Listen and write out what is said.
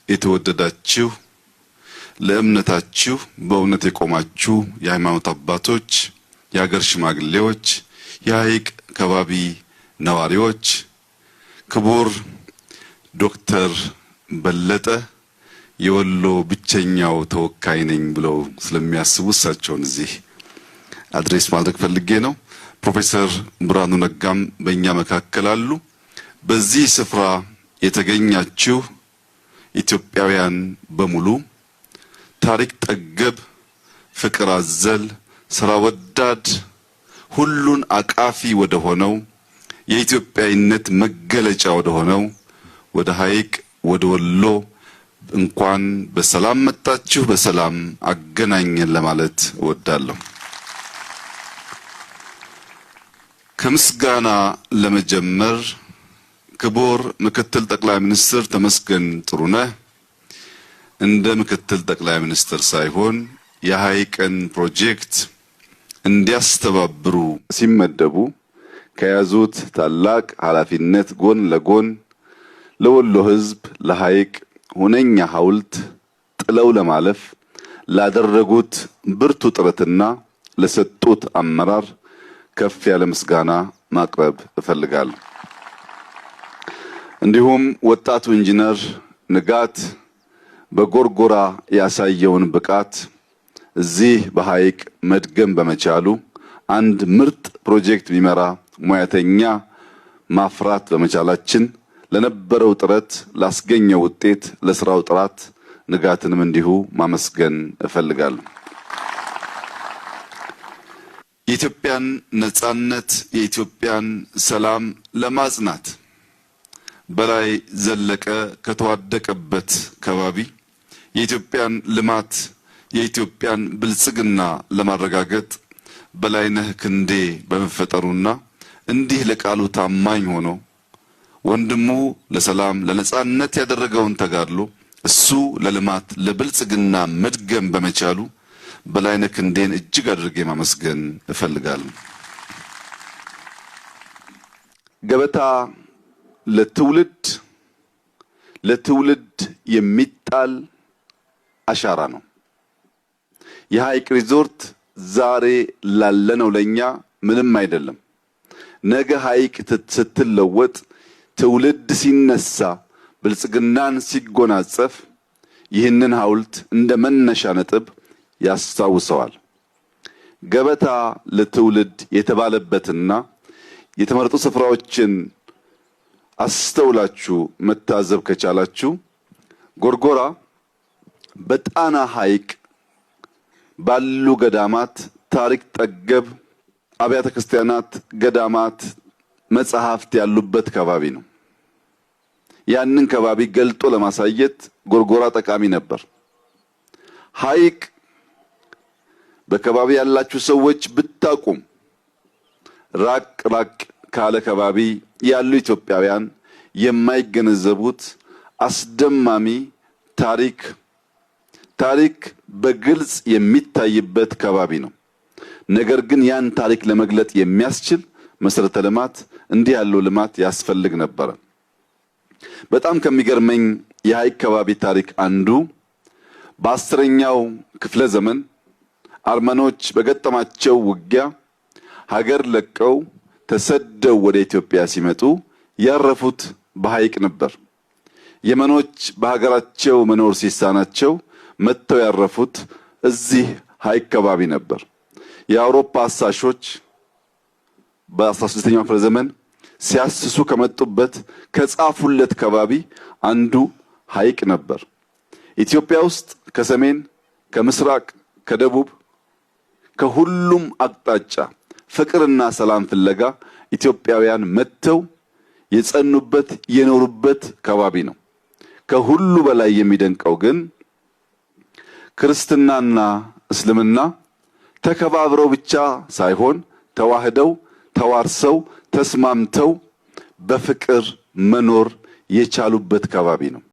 የተወደዳችሁ ለእምነታችሁ በእውነት የቆማችሁ የሃይማኖት አባቶች፣ የሀገር ሽማግሌዎች፣ የሐይቅ ከባቢ ነዋሪዎች፣ ክቡር ዶክተር በለጠ የወሎ ብቸኛው ተወካይ ነኝ ብለው ስለሚያስቡ እሳቸውን እዚህ አድሬስ ማድረግ ፈልጌ ነው። ፕሮፌሰር ብርሃኑ ነጋም በእኛ መካከል አሉ። በዚህ ስፍራ የተገኛችሁ ኢትዮጵያውያን በሙሉ ታሪክ ጠገብ፣ ፍቅር አዘል፣ ስራ ወዳድ፣ ሁሉን አቃፊ ወደ ሆነው የኢትዮጵያዊነት መገለጫ ወደ ሆነው ወደ ሐይቅ ወደ ወሎ እንኳን በሰላም መጣችሁ፣ በሰላም አገናኘን ለማለት እወዳለሁ። ከምስጋና ለመጀመር ክቡር ምክትል ጠቅላይ ሚኒስትር ተመስገን ጥሩነህ እንደ ምክትል ጠቅላይ ሚኒስትር ሳይሆን የሐይቅን ፕሮጀክት እንዲያስተባብሩ ሲመደቡ ከያዙት ታላቅ ኃላፊነት ጎን ለጎን ለወሎ ሕዝብ ለሐይቅ ሁነኛ ሐውልት ጥለው ለማለፍ ላደረጉት ብርቱ ጥረትና ለሰጡት አመራር ከፍ ያለ ምስጋና ማቅረብ እፈልጋለሁ። እንዲሁም ወጣቱ ኢንጂነር ንጋት በጎርጎራ ያሳየውን ብቃት እዚህ በሐይቅ መድገም በመቻሉ አንድ ምርጥ ፕሮጀክት ቢመራ ሙያተኛ ማፍራት በመቻላችን ለነበረው ጥረት ላስገኘው ውጤት ለስራው ጥራት ንጋትንም እንዲሁ ማመስገን እፈልጋለሁ። የኢትዮጵያን ነጻነት የኢትዮጵያን ሰላም ለማጽናት በላይ ዘለቀ ከተዋደቀበት ከባቢ የኢትዮጵያን ልማት የኢትዮጵያን ብልጽግና ለማረጋገጥ በላይነህ ክንዴ በመፈጠሩና እንዲህ ለቃሉ ታማኝ ሆኖ ወንድሙ ለሰላም ለነጻነት ያደረገውን ተጋድሎ እሱ ለልማት ለብልጽግና መድገም በመቻሉ በላይነህ ክንዴን እጅግ አድርጌ ማመስገን እፈልጋለሁ። ገበታ ለትውልድ የሚጣል አሻራ ነው። የሐይቅ ሪዞርት ዛሬ ላለነው ለኛ ምንም አይደለም። ነገ ሐይቅ ስትለወጥ ትውልድ ሲነሳ ብልጽግናን ሲጎናጸፍ ይህንን ሐውልት እንደ መነሻ ነጥብ ያስታውሰዋል። ገበታ ለትውልድ የተባለበትና የተመረጡ ስፍራዎችን አስተውላችሁ መታዘብ ከቻላችሁ ጎርጎራ በጣና ሐይቅ ባሉ ገዳማት ታሪክ ጠገብ አብያተ ክርስቲያናት፣ ገዳማት፣ መጻሕፍት ያሉበት ከባቢ ነው። ያንን ከባቢ ገልጦ ለማሳየት ጎርጎራ ጠቃሚ ነበር። ሐይቅ በከባቢ ያላችሁ ሰዎች ብታቁም ራቅ ካለ ከባቢ ያሉ ኢትዮጵያውያን የማይገነዘቡት አስደማሚ ታሪክ በግልጽ የሚታይበት ከባቢ ነው። ነገር ግን ያን ታሪክ ለመግለጥ የሚያስችል መሰረተ ልማት እንዲህ ያለው ልማት ያስፈልግ ነበር። በጣም ከሚገርመኝ የሐይቅ ከባቢ ታሪክ አንዱ በ10ኛው ክፍለ ዘመን አርመኖች በገጠማቸው ውጊያ ሀገር ለቀው ተሰደው ወደ ኢትዮጵያ ሲመጡ ያረፉት በሐይቅ ነበር። የመኖች በሀገራቸው መኖር ሲሳናቸው መጥተው ያረፉት እዚህ ሐይቅ ከባቢ ነበር። የአውሮፓ አሳሾች በ16ኛው ክፍለ ዘመን ሲያስሱ ከመጡበት ከጻፉለት ከባቢ አንዱ ሐይቅ ነበር። ኢትዮጵያ ውስጥ ከሰሜን፣ ከምስራቅ፣ ከደቡብ ከሁሉም አቅጣጫ ፍቅርና ሰላም ፍለጋ ኢትዮጵያውያን መጥተው የጸኑበት የኖሩበት ከባቢ ነው። ከሁሉ በላይ የሚደንቀው ግን ክርስትናና እስልምና ተከባብረው ብቻ ሳይሆን ተዋህደው ተዋርሰው ተስማምተው በፍቅር መኖር የቻሉበት ከባቢ ነው።